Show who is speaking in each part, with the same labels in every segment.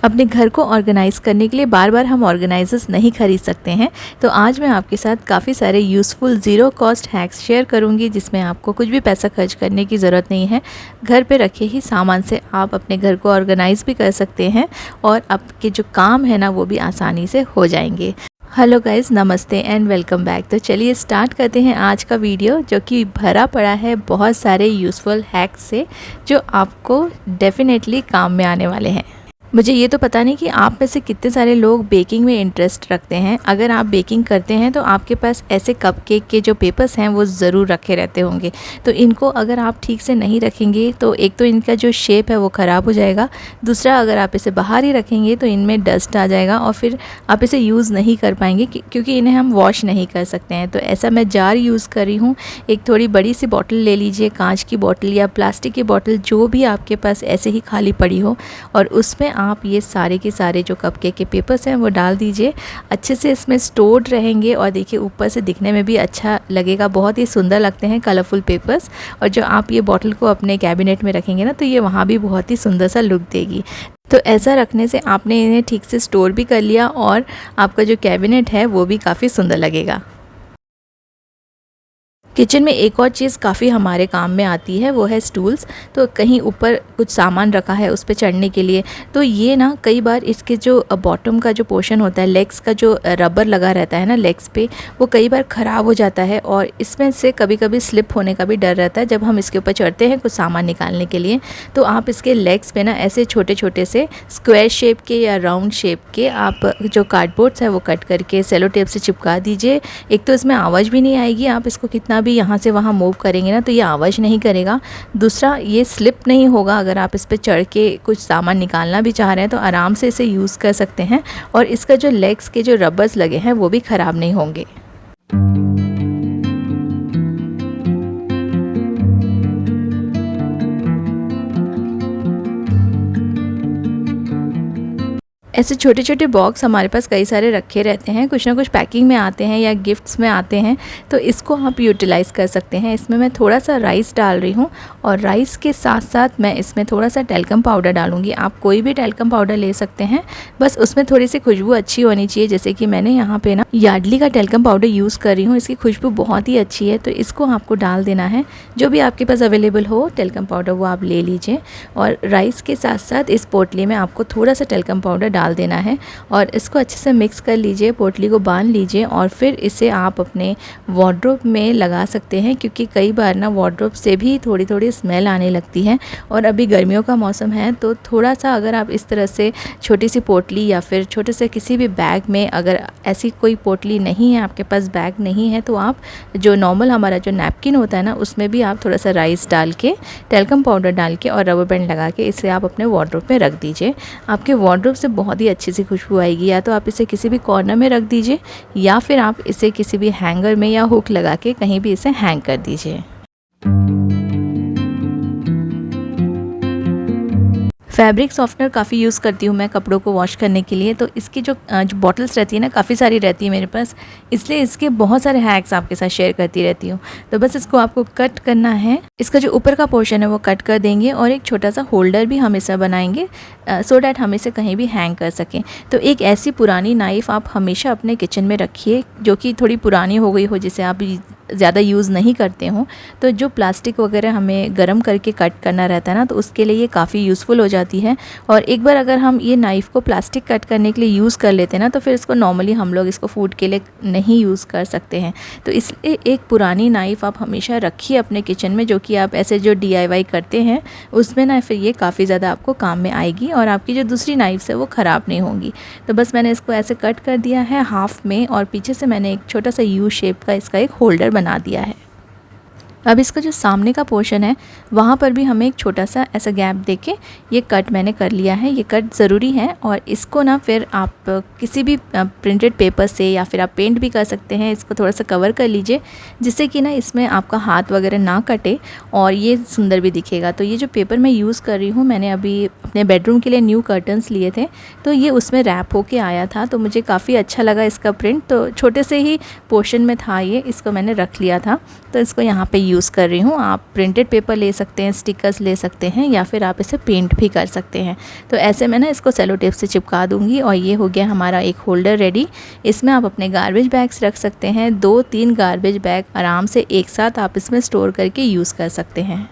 Speaker 1: अपने घर को ऑर्गेनाइज़ करने के लिए बार बार हम ऑर्गेनाइजर्स नहीं खरीद सकते हैं। तो आज मैं आपके साथ काफ़ी सारे useful zero cost hacks share करूंगी, जिसमें आपको कुछ भी पैसा खर्च करने की ज़रूरत नहीं है। घर पे रखे ही सामान से आप अपने घर को ऑर्गेनाइज़ भी कर सकते हैं और आपके जो काम है ना वो भी आसानी से हो जाएंगे। हेलो गाइज़, नमस्ते एंड वेलकम बैक। तो चलिए स्टार्ट करते हैं आज का वीडियो, जो कि भरा पड़ा है बहुत सारे यूज़फुल हैक्स से जो आपको डेफिनेटली काम में आने वाले हैं। मुझे ये तो पता नहीं कि आप में से कितने सारे लोग बेकिंग में इंटरेस्ट रखते हैं। अगर आप बेकिंग करते हैं तो आपके पास ऐसे कपकेक के जो पेपर्स हैं वो ज़रूर रखे रहते होंगे। तो इनको अगर आप ठीक से नहीं रखेंगे तो एक तो इनका जो शेप है वो ख़राब हो जाएगा, दूसरा अगर आप इसे बाहर ही रखेंगे तो इनमें डस्ट आ जाएगा और फिर आप इसे यूज़ नहीं कर पाएंगे, क्योंकि इन्हें हम वॉश नहीं कर सकते हैं। तो ऐसा मैं जार यूज़ कर रही हूँ। एक थोड़ी बड़ी सी बॉटल ले लीजिए, कांच की बॉटल या प्लास्टिक की बॉटल, जो भी आपके पास ऐसे ही खाली पड़ी हो, और उसमें आप ये सारे के सारे जो कपकेक के पेपर्स हैं वो डाल दीजिए। अच्छे से इसमें स्टोर्ड रहेंगे और देखिए ऊपर से दिखने में भी अच्छा लगेगा, बहुत ही सुंदर लगते हैं कलरफुल पेपर्स। और जो आप ये बॉटल को अपने कैबिनेट में रखेंगे ना तो ये वहाँ भी बहुत ही सुंदर सा लुक देगी। तो ऐसा रखने से आपने इन्हें ठीक से स्टोर भी कर लिया और आपका जो कैबिनेट है वो भी काफ़ी सुंदर लगेगा। किचन में एक और चीज़ काफ़ी हमारे काम में आती है, वो है स्टूल्स। तो कहीं ऊपर कुछ सामान रखा है उस पे चढ़ने के लिए, तो ये ना कई बार इसके जो बॉटम का जो पोर्शन होता है, लेग्स का जो रबर लगा रहता है ना लेग्स पे, वो कई बार ख़राब हो जाता है और इसमें से कभी कभी स्लिप होने का भी डर रहता है जब हम इसके ऊपर चढ़ते हैं कुछ सामान निकालने के लिए। तो आप इसके लेग्स पे ना ऐसे छोटे छोटे से स्क्वायर शेप के या राउंड शेप के आप जो कार्डबोर्ड्स है वो कट करके सेलो टेप से चिपका दीजिए। एक तो इसमें आवाज़ भी नहीं आएगी, आप इसको कितना भी यहाँ से वहाँ मूव करेंगे ना तो ये आवाज़ नहीं करेगा। दूसरा, ये स्लिप नहीं होगा। अगर आप इस पर चढ़ के कुछ सामान निकालना भी चाह रहे हैं तो आराम से इसे यूज़ कर सकते हैं और इसका जो लेग्स के जो रबर्स लगे हैं वो भी ख़राब नहीं होंगे। ऐसे छोटे छोटे बॉक्स हमारे पास कई सारे रखे रहते हैं, कुछ ना कुछ पैकिंग में आते हैं या गिफ्ट्स में आते हैं, तो इसको आप यूटिलाइज़ कर सकते हैं। इसमें मैं थोड़ा सा राइस डाल रही हूँ और राइस के साथ साथ मैं इसमें थोड़ा सा टेल्कम पाउडर डालूँगी। आप कोई भी टेल्कम पाउडर ले सकते हैं, बस उसमें थोड़ी सी खुशबू अच्छी होनी चाहिए। जैसे कि मैंने यहाँ पे ना यार्डली का टेल्कम पाउडर यूज़ कर रही हूँ, इसकी खुशबू बहुत ही अच्छी है। तो इसको आपको डाल देना है, जो भी आपके पास अवेलेबल हो टेल्कम पाउडर वो आप ले लीजिए। और राइस के साथ साथ इस पोटली में आपको थोड़ा सा टेल्कम पाउडर डाल देना है और इसको अच्छे से मिक्स कर लीजिए, पोटली को बांध लीजिए और फिर इसे आप अपने वार्डरोब में लगा सकते हैं, क्योंकि कई बार ना वार्डरोब से भी थोड़ी थोड़ी स्मेल आने लगती है और अभी गर्मियों का मौसम है। तो थोड़ा सा अगर आप इस तरह से छोटी सी पोटली या फिर छोटे से किसी भी बैग में, अगर ऐसी कोई पोटली नहीं है आपके पास, बैग नहीं है, तो आप जो नॉर्मल हमारा जो नैपकिन होता है ना उसमें भी आप थोड़ा सा राइस डाल के, टेल्कम पाउडर डाल के और रबर बैंड लगा के इसे आप अपने वार्डरोब में रख दीजिए। आपके वार्डरोब से बहुत ही अच्छी सी खुशबू आएगी। या तो आप इसे किसी भी कॉर्नर में रख दीजिए या फिर आप इसे किसी भी हैंगर में या हुक लगा के कहीं भी इसे हैंग कर दीजिए। फैब्रिक सॉफ्टनर काफ़ी यूज़ करती हूँ मैं कपड़ों को वॉश करने के लिए। तो इसकी जो बॉटल्स रहती है ना, काफ़ी सारी रहती है मेरे पास, इसलिए इसके बहुत सारे हैक्स आपके साथ शेयर करती रहती हूँ। तो बस इसको आपको कट करना है, इसका जो ऊपर का पोर्शन है वो कट कर देंगे और एक छोटा सा होल्डर भी हम इसे बनाएंगे सो डैट हम इसे कहीं भी हैंग कर सकें। तो एक ऐसी पुरानी नाइफ़ आप हमेशा अपने किचन में रखिए जो कि थोड़ी पुरानी हो गई हो, जिसे आप ज़्यादा यूज़ नहीं करते हो। तो जो प्लास्टिक वगैरह हमें गर्म करके कट करना रहता है ना, तो उसके लिए ये काफ़ी यूज़फुल हो जाती है। और एक बार अगर हम ये नाइफ़ को प्लास्टिक कट करने के लिए यूज़ कर लेते हैं ना, तो फिर इसको नॉर्मली हम लोग इसको फूड के लिए नहीं यूज़ कर सकते हैं। तो इसलिए एक पुरानी नाइफ़ आप हमेशा रखिए अपने किचन में, जो कि आप ऐसे जो DIY करते हैं उसमें ना फिर ये काफ़ी ज़्यादा आपको काम में आएगी और आपकी जो दूसरी नाइफ़्स है वो ख़राब नहीं होंगी। तो बस मैंने इसको ऐसे कट कर दिया है हाफ़ में और पीछे से मैंने एक छोटा सा U शेप का इसका एक होल्डर बना दिया है। अब इसका जो सामने का पोर्शन है वहाँ पर भी हमें एक छोटा सा ऐसा गैप देके ये कट मैंने कर लिया है। ये कट ज़रूरी है और इसको ना फिर आप किसी भी प्रिंटेड पेपर से या फिर आप पेंट भी कर सकते हैं, इसको थोड़ा सा कवर कर लीजिए जिससे कि ना इसमें आपका हाथ वगैरह ना कटे और ये सुंदर भी दिखेगा। तो ये जो पेपर मैं यूज़ कर रही हूँ, मैंने अभी अपने बेडरूम के लिए न्यू कर्टन्स लिए थे, तो ये उसमें रैप होके आया था, तो मुझे काफ़ी अच्छा लगा इसका प्रिंट। तो छोटे से ही पोर्शन में था ये, इसको मैंने रख लिया था, तो इसको यहाँ पे यूज़ कर रही हूँ। आप प्रिंटेड पेपर ले सकते हैं, स्टिकर्स ले सकते हैं, या फिर आप इसे पेंट भी कर सकते हैं। तो ऐसे मैं ना इसको सेलो टेप से चिपका दूँगी और ये हो गया हमारा एक होल्डर रेडी। इसमें आप अपने गार्बेज बैग्स रख सकते हैं। 2-3 गार्बेज बैग आराम से एक साथ आप इसमें स्टोर करके यूज़ कर सकते हैं।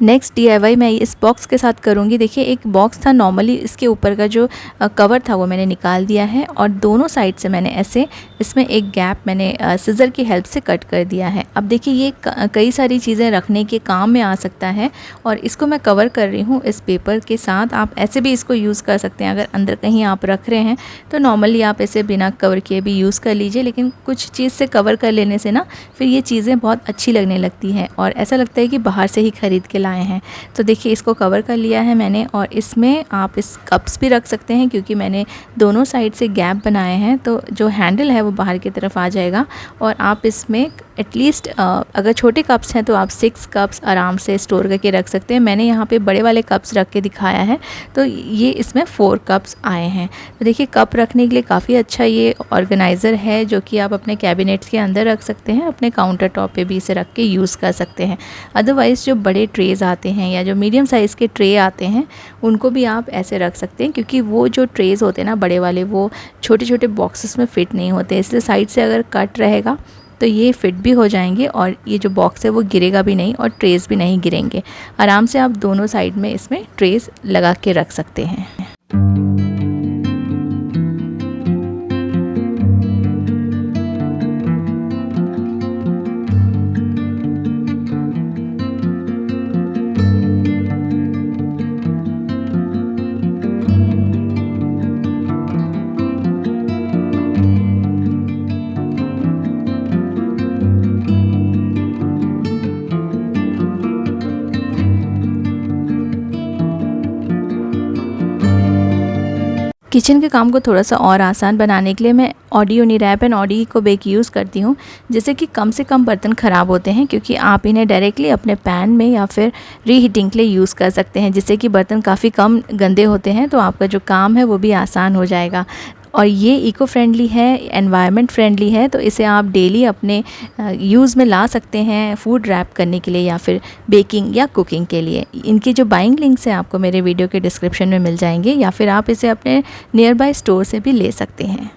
Speaker 1: नेक्स्ट DIY मैं इस बॉक्स के साथ करूँगी। देखिए एक बॉक्स था, नॉर्मली इसके ऊपर का जो कवर था वो मैंने निकाल दिया है और दोनों साइड से मैंने ऐसे इसमें एक गैप मैंने सिज़र की हेल्प से कट कर दिया है। अब देखिए ये कई सारी चीज़ें रखने के काम में आ सकता है और इसको मैं कवर कर रही हूँ इस पेपर के साथ। आप ऐसे भी इसको यूज़ कर सकते हैं। अगर अंदर कहीं आप रख रहे हैं तो नॉर्मली आप इसे बिना कवर किए भी यूज़ कर लीजिए, लेकिन कुछ चीज़ से कवर कर लेने से ना फिर ये चीज़ें बहुत अच्छी लगने लगती हैं और ऐसा लगता है कि बाहर से ही ख़रीद के लाए हैं। तो देखिए इसको कवर कर लिया है मैंने और इसमें आप इस कप्स भी रख सकते हैं, क्योंकि मैंने दोनों साइड से गैप बनाए हैं तो जो हैंडल है वो बाहर की तरफ आ जाएगा। और आप इसमें एटलीस्ट अगर छोटे कप्स हैं तो आप 6 कप्स आराम से स्टोर करके रख सकते हैं। मैंने यहाँ पे बड़े वाले कप्स रख के दिखाया है, तो ये इसमें 4 कप्स आए हैं। तो देखिए कप रखने के लिए काफ़ी अच्छा ये ऑर्गेनाइज़र है, जो कि आप अपने कैबिनेट्स के अंदर रख सकते हैं, अपने काउंटर टॉप पे भी इसे रख के यूज़ कर सकते हैं। अदरवाइज़ जो बड़े ट्रेज़ आते हैं या जो मीडियम साइज़ के ट्रे आते हैं उनको भी आप ऐसे रख सकते हैं, क्योंकि वो जो ट्रेज़ होते हैं ना बड़े वाले, वो छोटे छोटे बॉक्सेस में फ़िट नहीं होते, इसलिए साइड से अगर कट रहेगा तो ये फिट भी हो जाएंगे और ये जो बॉक्स है वो गिरेगा भी नहीं और ट्रेस भी नहीं गिरेंगे। आराम से आप दोनों साइड में इसमें ट्रेस लगा के रख सकते हैं। किचन के काम को थोड़ा सा और आसान बनाने के लिए मैं ऑडी यूनि रैप एंड ऑडी को बेक यूज़ करती हूँ, जिससे कि कम से कम बर्तन ख़राब होते हैं, क्योंकि आप इन्हें डायरेक्टली अपने पैन में या फिर रीहीटिंग के लिए यूज़ कर सकते हैं, जिससे कि बर्तन काफ़ी कम गंदे होते हैं, तो आपका जो काम है वो भी आसान हो जाएगा। और ये इको फ्रेंडली है, एनवायरनमेंट फ्रेंडली है, तो इसे आप डेली अपने यूज़ में ला सकते हैं फूड रैप करने के लिए या फिर बेकिंग या कुकिंग के लिए। इनकी जो बाइंग लिंक्स हैं आपको मेरे वीडियो के डिस्क्रिप्शन में मिल जाएंगे, या फिर आप इसे अपने नियर बाय स्टोर से भी ले सकते हैं।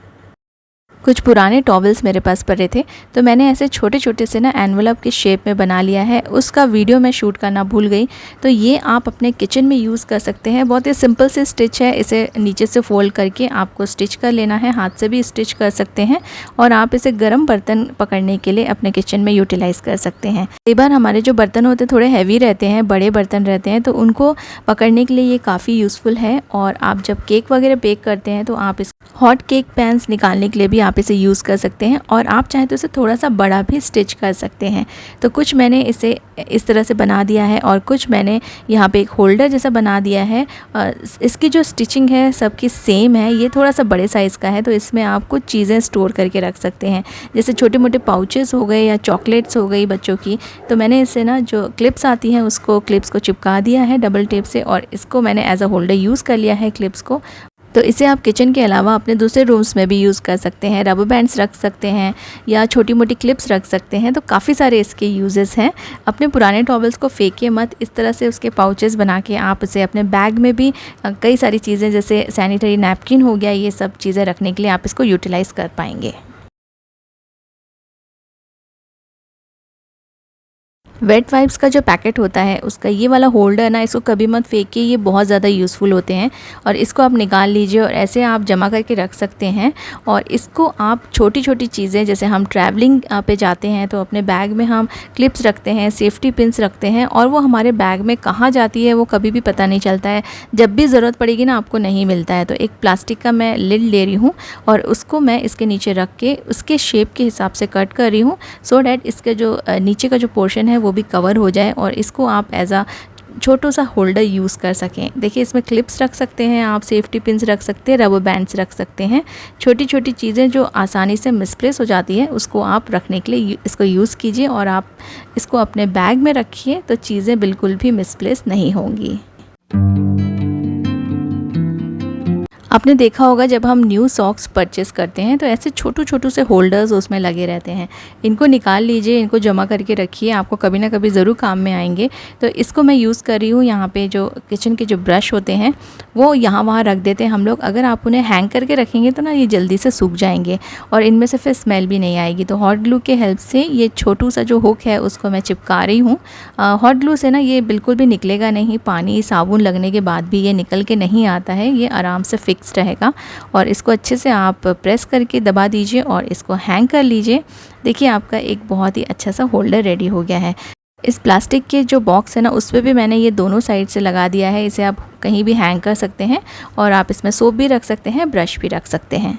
Speaker 1: कुछ पुराने टॉवल्स मेरे पास पड़े थे, तो मैंने ऐसे छोटे छोटे से ना एनवलप के शेप में बना लिया है। उसका वीडियो मैं शूट करना भूल गई, तो ये आप अपने किचन में यूज़ कर सकते हैं। बहुत ही सिंपल से स्टिच है, इसे नीचे से फोल्ड करके आपको स्टिच कर लेना है, हाथ से भी स्टिच कर सकते हैं और आप इसे गर्म बर्तन पकड़ने के लिए अपने किचन में यूटिलाइज़ कर सकते हैं। कई बार हमारे जो बर्तन होते हैं थोड़े हैवी रहते हैं, बड़े बर्तन रहते हैं, तो उनको पकड़ने के लिए ये काफ़ी यूज़फुल है। और आप जब केक वगैरह बेक करते हैं तो आप इस हॉट केक पैन्स निकालने के लिए भी आप इसे यूज़ कर सकते हैं, और आप चाहें तो इसे थोड़ा सा बड़ा भी स्टिच कर सकते हैं। तो कुछ मैंने इसे इस तरह से बना दिया है और कुछ मैंने यहाँ पे एक होल्डर जैसा बना दिया है। इसकी जो स्टिचिंग है सबकी सेम है। ये थोड़ा सा बड़े साइज़ का है, तो इसमें आप कुछ चीज़ें स्टोर करके रख सकते हैं, जैसे छोटे मोटे पाउचेस हो गए या चॉकलेट्स हो गई बच्चों की। तो मैंने इससे ना जो क्लिप्स आती हैं उसको क्लिप्स को चिपका दिया है डबल टेप से, और इसको मैंने एज अ होल्डर यूज़ कर लिया है क्लिप्स को। तो इसे आप किचन के अलावा अपने दूसरे रूम्स में भी यूज़ कर सकते हैं। रबर बैंड्स रख सकते हैं या छोटी मोटी क्लिप्स रख सकते हैं। तो काफ़ी सारे इसके यूजेस हैं। अपने पुराने टॉवल्स को फेंकिए मत, इस तरह से उसके पाउचेस बना के आप इसे अपने बैग में भी कई सारी चीज़ें जैसे सैनिटरी नैपकिन हो गया, ये सब चीज़ें रखने के लिए आप इसको यूटिलाइज़ कर पाएंगे। वेट वाइप्स का जो पैकेट होता है उसका ये वाला होल्डर ना, इसको कभी मत फेंकिए, ये बहुत ज़्यादा यूज़फुल होते हैं। और इसको आप निकाल लीजिए और ऐसे आप जमा करके रख सकते हैं। और इसको आप छोटी छोटी चीज़ें, जैसे हम ट्रैवलिंग पे जाते हैं तो अपने बैग में हम क्लिप्स रखते हैं, सेफ्टी पिन्स रखते हैं, और वो हमारे बैग में कहाँ जाती है वो कभी भी पता नहीं चलता है। जब भी ज़रूरत पड़ेगी ना आपको नहीं मिलता है। तो एक प्लास्टिक का मैं लिड ले रही हूँ और उसको मैं इसके नीचे रख के उसके शेप के हिसाब से कट कर रही हूँ, सो डैट इसके जो नीचे का जो पोर्शन है वो भी कवर हो जाए और इसको आप एज अ छोटू सा होल्डर यूज़ कर सकें। देखिए इसमें क्लिप्स रख सकते हैं आप, सेफ्टी पिन्स रख सकते हैं, रबर बैंड्स रख सकते हैं। छोटी छोटी चीज़ें जो आसानी से मिसप्लेस हो जाती है उसको आप रखने के लिए इसको यूज़ कीजिए और आप इसको अपने बैग में रखिए तो चीज़ें बिल्कुल भी मिसप्लेस नहीं होंगी। आपने देखा होगा जब हम न्यू सॉक्स परचेज़ करते हैं तो ऐसे छोटू छोटू से होल्डर्स उसमें लगे रहते हैं। इनको निकाल लीजिए, इनको जमा करके रखिए, आपको कभी ना कभी ज़रूर काम में आएंगे। तो इसको मैं यूज़ कर रही हूँ। यहाँ पे जो किचन के जो ब्रश होते हैं वो यहाँ वहाँ रख देते हैं हम लोग। अगर आप उन्हें हैंग करके रखेंगे तो ना ये जल्दी से सूख जाएंगे और इनमें से फिर स्मेल भी नहीं आएगी। तो हॉट ग्लू के हेल्प से ये छोटू सा जो हुक है उसको मैं चिपका रही हूँ। हॉट ग्लू से ना ये बिल्कुल भी निकलेगा नहीं, पानी साबुन लगने के बाद भी ये निकल के नहीं आता है, ये आराम से फिक्स रहेगा। और इसको अच्छे से आप प्रेस करके दबा दीजिए और इसको हैंग कर लीजिए। देखिए आपका एक बहुत ही अच्छा सा होल्डर रेडी हो गया है। इस प्लास्टिक के जो बॉक्स है ना उस पर भी मैंने ये दोनों साइड से लगा दिया है। इसे आप कहीं भी हैंग कर सकते हैं और आप इसमें सोप भी रख सकते हैं, ब्रश भी रख सकते हैं।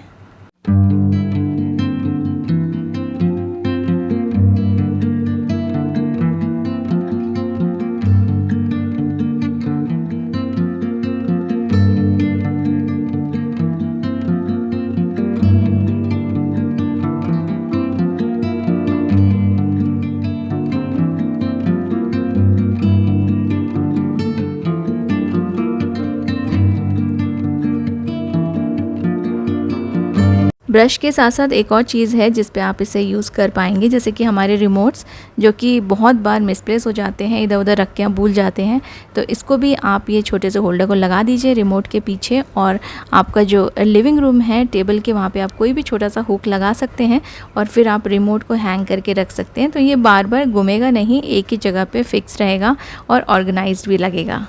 Speaker 1: ब्रश के साथ साथ एक और चीज़ है जिस पे आप इसे यूज़ कर पाएंगे, जैसे कि हमारे रिमोट्स जो कि बहुत बार मिसप्लेस हो जाते हैं, इधर उधर रख के हम भूल जाते हैं। तो इसको भी आप ये छोटे से होल्डर को लगा दीजिए रिमोट के पीछे और आपका जो लिविंग रूम है टेबल के वहाँ पे आप कोई भी छोटा सा हुक लगा सकते हैं और फिर आप रिमोट को हैंग करके रख सकते हैं। तो ये बार बार घूमेगा नहीं, एक ही जगह पर फिक्स रहेगा और ऑर्गेनाइज्ड भी लगेगा।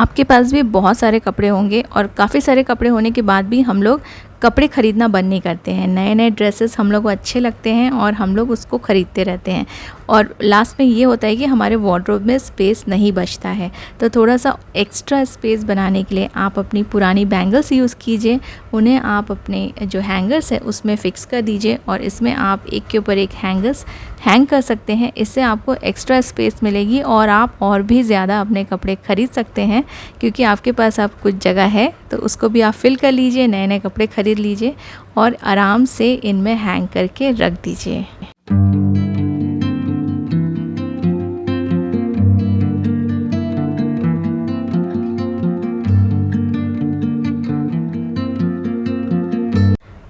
Speaker 1: आपके पास भी बहुत सारे कपड़े होंगे और काफ़ी सारे कपड़े होने के बाद भी हम लोग कपड़े ख़रीदना बंद नहीं करते हैं। नए नए ड्रेसेस हम लोग को अच्छे लगते हैं और हम लोग उसको ख़रीदते रहते हैं और लास्ट में ये होता है कि हमारे वार्डरोब में स्पेस नहीं बचता है। तो थोड़ा सा एक्स्ट्रा स्पेस बनाने के लिए आप अपनी पुरानी बैंगल्स यूज़ कीजिए, उन्हें आप अपने जो हैंगर्स है उसमें फ़िक्स कर दीजिए और इसमें आप एक के ऊपर एक हैंगर्स हैंग कर सकते हैं। इससे आपको एक्स्ट्रा स्पेस मिलेगी और आप और भी ज़्यादा अपने कपड़े ख़रीद सकते हैं क्योंकि आपके पास अब कुछ जगह है। तो उसको भी आप फिल कर लीजिए, नए नए कपड़े खरीद लीजिए और आराम से इनमें हैंग करके रख दीजिए।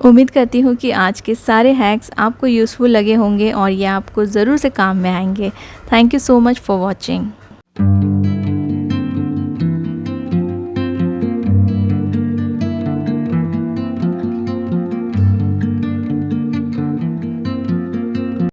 Speaker 1: उम्मीद करती हूँ कि आज के सारे हैक्स आपको यूज़फुल लगे होंगे और ये आपको ज़रूर से काम में आएंगे। Thank you so much for watching.